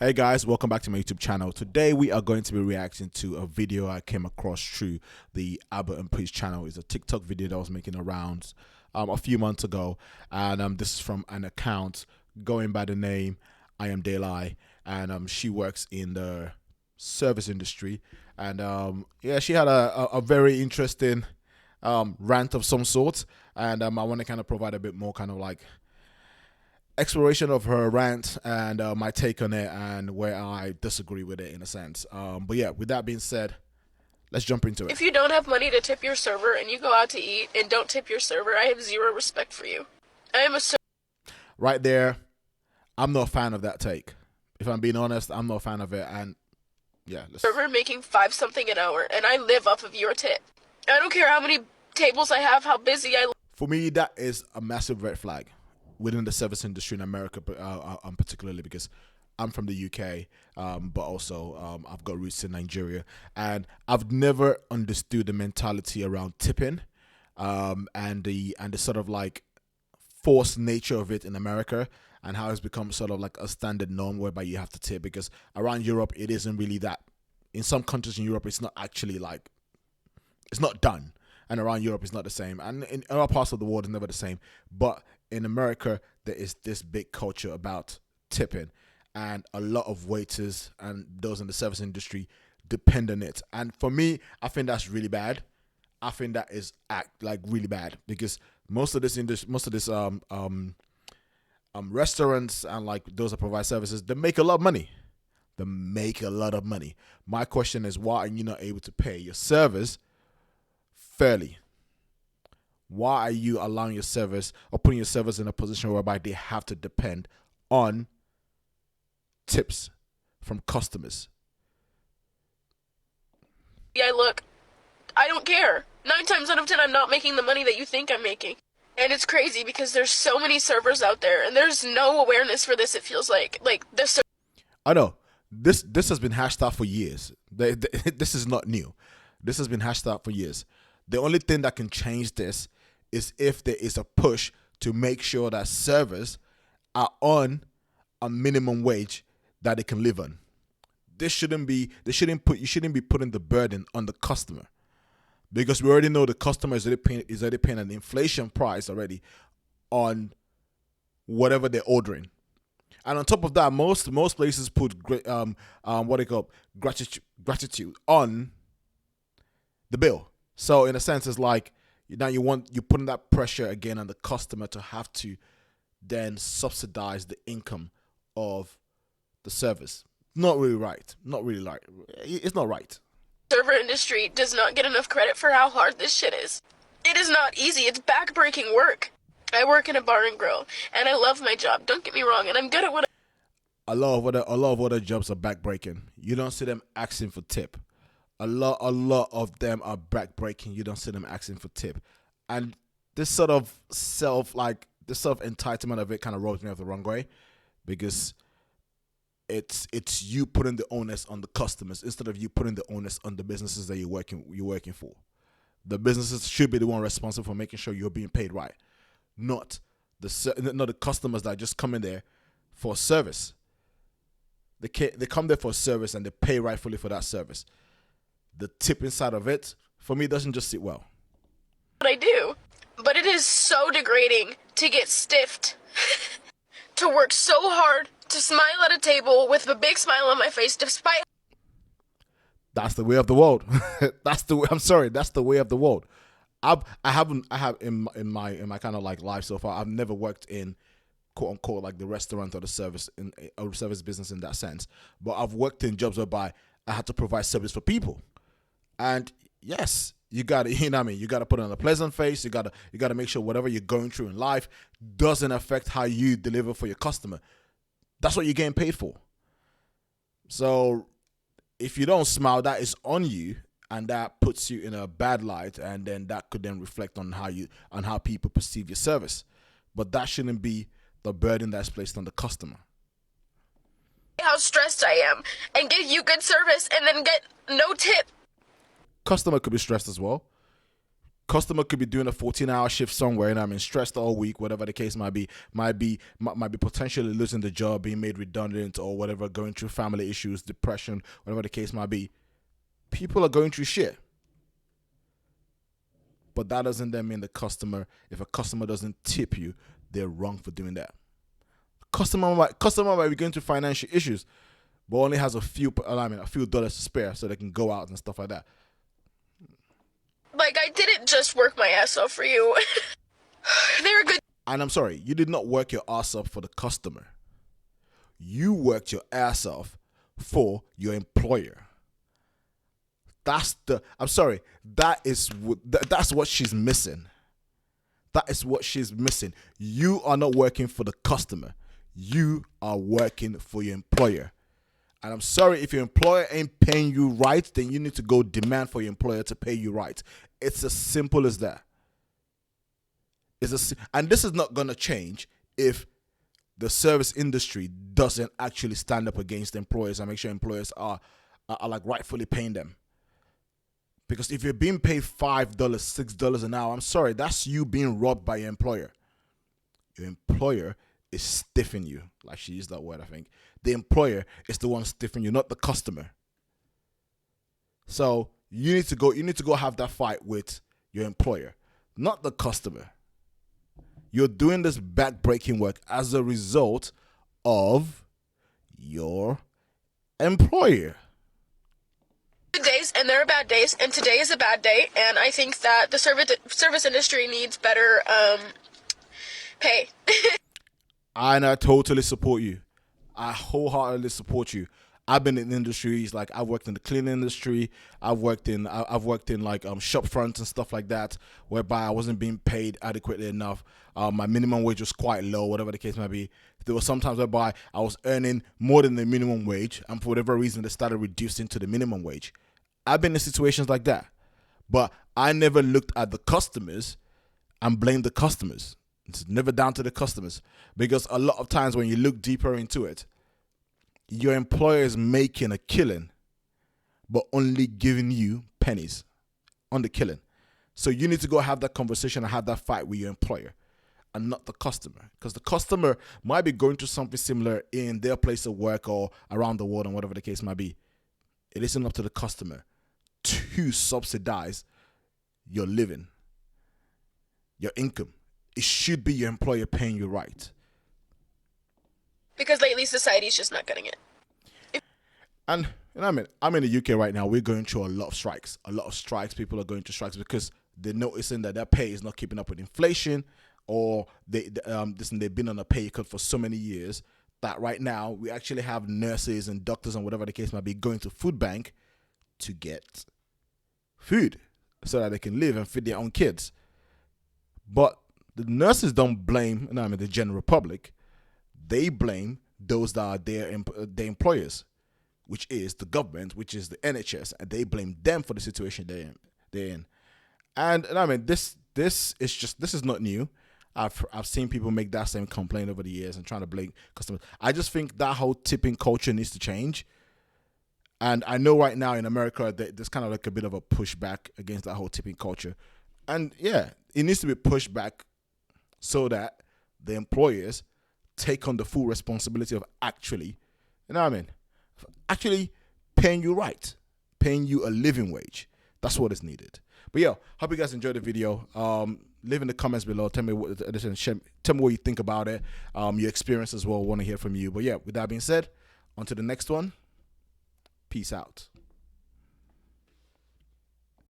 Hey guys, welcome back to my YouTube channel. Today we are going to be reacting to a video I came across through the Albert and Priest channel. It's a TikTok video that was making around a few months ago, and this is from an account going by the name I Am Daylight, and she works in the service industry, and yeah, she had a very interesting rant of some sort, and I want to kind of provide a bit more kind of like exploration of her rant and my take on it and where I disagree with it in a sense. But yeah, with that being said, let's jump into it. If you don't have money to tip your server and you go out to eat and don't tip your server, I have zero respect for you. I am a Right there, I'm not a fan of that take. If I'm being honest, I'm not a fan of it. And yeah, server making 5 something an hour and I live off of your tip. I don't care how many tables I have, how busy I. For me, that is a massive red flag within the service industry in America, particularly because I'm from the UK, but also I've got roots in Nigeria, and I've never understood the mentality around tipping, and the sort of like forced nature of it in America, and how it's become sort of like a standard norm whereby you have to tip, because around Europe it isn't really that. In some countries in Europe, it's not actually like, it's not done, and around Europe it's not the same, and in other parts of the world it's never the same. But in America, there is this big culture about tipping, and a lot of waiters and those in the service industry depend on it. And for me, I think that's really bad. I think that is really bad, because most of this industry, most of this restaurants and like those that provide services, they make a lot of money. They make a lot of money. My question is, why are you not able to pay your servers fairly? Why are you allowing your servers or putting your servers in a position whereby they have to depend on tips from customers? Yeah, look, I don't care. 9 times out of 10, I'm not making the money that you think I'm making. And it's crazy because there's so many servers out there and there's no awareness for this, it feels like. Like, the I know. This has been hashed out for years. This is not new. This has been hashed out for years. The only thing that can change this is if there is a push to make sure that servers are on a minimum wage that they can live on. You shouldn't be putting the burden on the customer, because we already know the customer is already paying an inflation price already on whatever they're ordering. And on top of that, most places put what they call gratitude on the bill. So in a sense, it's like now you're putting that pressure again on the customer to have to then subsidize the income of the service. Not really right. Not really right. It's not right. server industry does not get enough credit for how hard this shit is. It is not easy. It's back-breaking work. I work in a bar and grill, and I love my job. Don't get me wrong, and I'm good at what A lot of other jobs are backbreaking. You don't see them asking for tip. A lot of them are backbreaking. You don't see them asking for tip, and this sort of this self entitlement of it kind of rubs me off the wrong way, because it's you putting the onus on the customers instead of you putting the onus on the businesses that you're working for. The businesses should be the one responsible for making sure you're being paid right, not the customers that just come in there for service. They come there for service and they pay rightfully for that service. The tip inside of it, for me, doesn't just sit well. I do. But it is so degrading to get stiffed, to work so hard, to smile at a table with a big smile on my face despite. That's the way of the world. I'm sorry, that's the way of the world. I have in my kind of like life so far, I've never worked in quote unquote like the restaurant or the service business in that sense. But I've worked in jobs whereby I had to provide service for people. And yes, you gotta, you know what I mean, you gotta put on a pleasant face. You gotta make sure whatever you're going through in life doesn't affect how you deliver for your customer. That's what you're getting paid for. So if you don't smile, that is on you, and that puts you in a bad light, and then that could then reflect on how people perceive your service. But that shouldn't be the burden that's placed on the customer. How stressed I am and give you good service and then get no tip. Customer could be stressed as well. Customer could be doing a 14-hour shift somewhere, and stressed all week, whatever the case might be. Might be potentially losing the job, being made redundant, or whatever, going through family issues, depression, whatever the case might be. People are going through shit. But that doesn't then mean if a customer doesn't tip you, they're wrong for doing that. Customer might be going through financial issues, but only has a few dollars to spare so they can go out and stuff like that. Like, I didn't just work my ass off for you. They're good. And I'm sorry, you did not work your ass off for the customer. You worked your ass off for your employer. That's what she's missing. That is what she's missing. You are not working for the customer. You are working for your employer. And I'm sorry, if your employer ain't paying you right, then you need to go demand for your employer to pay you right. It's as simple as that. And this is not going to change if the service industry doesn't actually stand up against employers and make sure employers are like rightfully paying them. Because if you're being paid $5, $6 an hour, I'm sorry, that's you being robbed by your employer. Your employer is stiffing you. Like, she used that word, I think. The employer is the one stiffing you, not the customer. So you need to go have that fight with your employer, not the customer. You're doing this back-breaking work as a result of your employer. Good days and there are bad days, and today is a bad day, and I think that the service industry needs better pay. And I totally support you. I wholeheartedly support you. I've been in industries, like I've worked in the cleaning industry. I've worked in like shop fronts and stuff like that, whereby I wasn't being paid adequately enough. My minimum wage was quite low, whatever the case might be. There were some times whereby I was earning more than the minimum wage, and for whatever reason, they started reducing to the minimum wage. I've been in situations like that, but I never looked at the customers and blamed the customers. It's never down to the customers, because a lot of times when you look deeper into it, your employer is making a killing, but only giving you pennies on the killing. So you need to go have that conversation and have that fight with your employer and not the customer, because the customer might be going through something similar in their place of work or around the world and whatever the case might be. It isn't up to the customer to subsidize your living, your income. It should be your employer paying you right. Because lately society's just not getting it. And I'm in the UK right now. We're going through a lot of strikes. People are going through strikes because they're noticing that their pay is not keeping up with inflation, or they've been on a pay cut for so many years that right now we actually have nurses and doctors and whatever the case might be going to food bank to get food so that they can live and feed their own kids. But the nurses don't blame the general public. They blame those that are their employers, which is the government, which is the NHS, and they blame them for the situation they're in. And this is not new. I've seen people make that same complaint over the years and trying to blame customers. I just think that whole tipping culture needs to change. And I know right now in America there's kind of like a bit of a pushback against that whole tipping culture. And yeah, it needs to be pushed back so that the employers take on the full responsibility of actually paying you right, paying you a living wage. That's what is needed. But yeah, hope you guys enjoyed the video. Leave in the comments below. Tell me what you think about it. Your experience as well. Want to hear from you. But yeah, with that being said, on to the next one. Peace out.